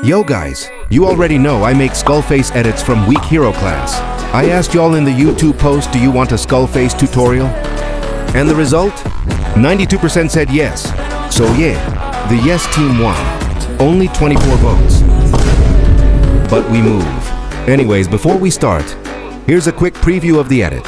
Yo guys, you already know I make skull face edits from Weak Hero class. I asked y'all in the YouTube post, do you want a skull face tutorial? And the result? 92% said yes. So yeah, the yes team won. Only 24 votes. But we move. Anyways, before we start, here's a quick preview of the edit.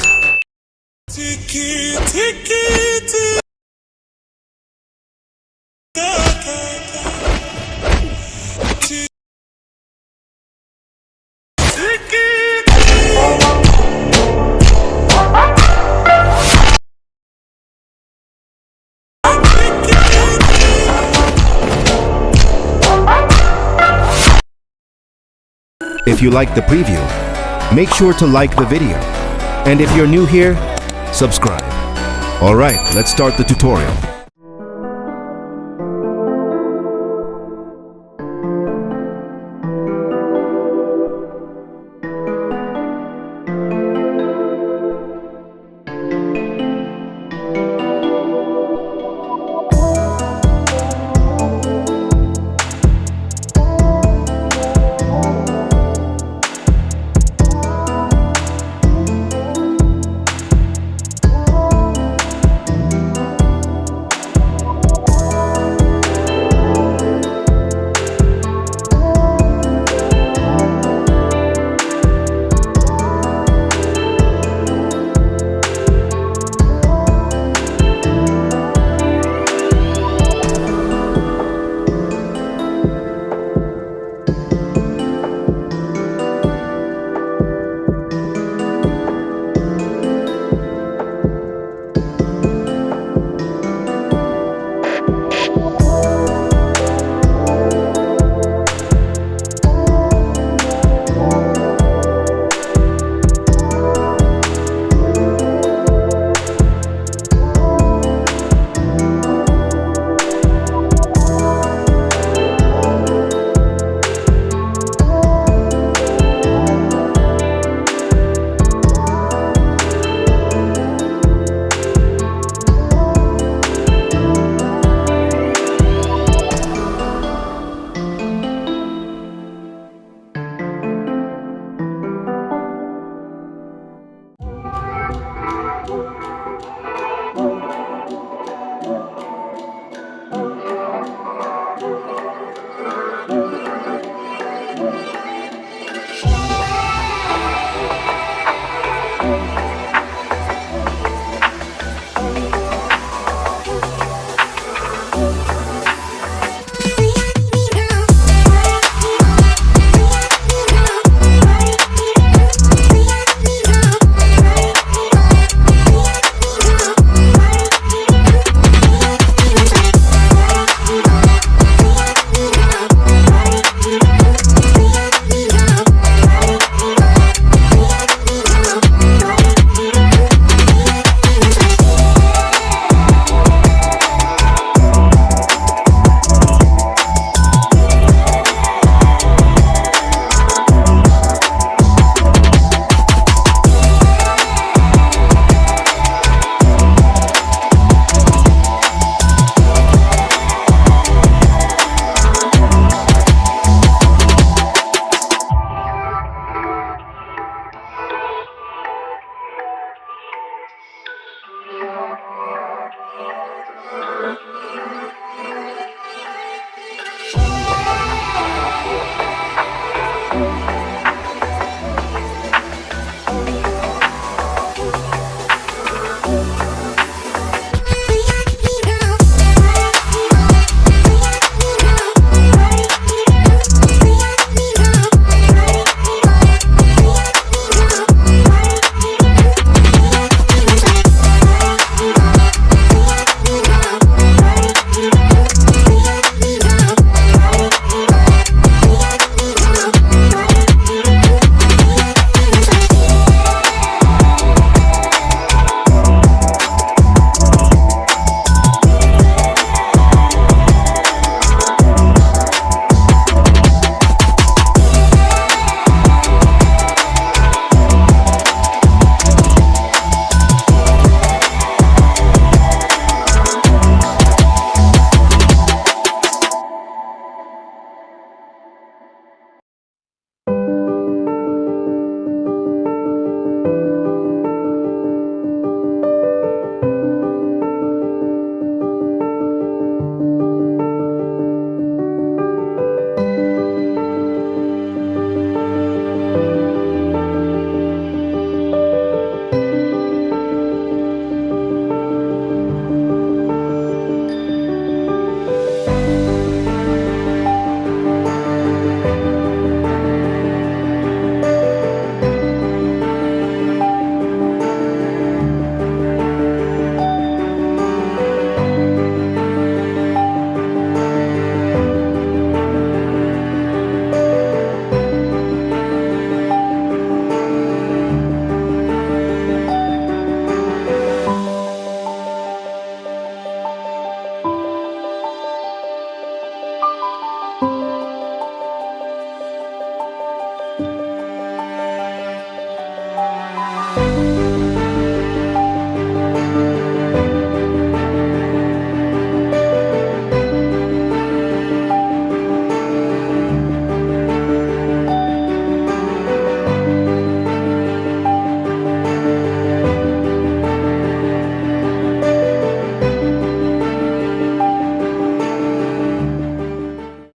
If you like the preview, make sure to like the video. And if you're new here, subscribe. Alright, let's start the tutorial.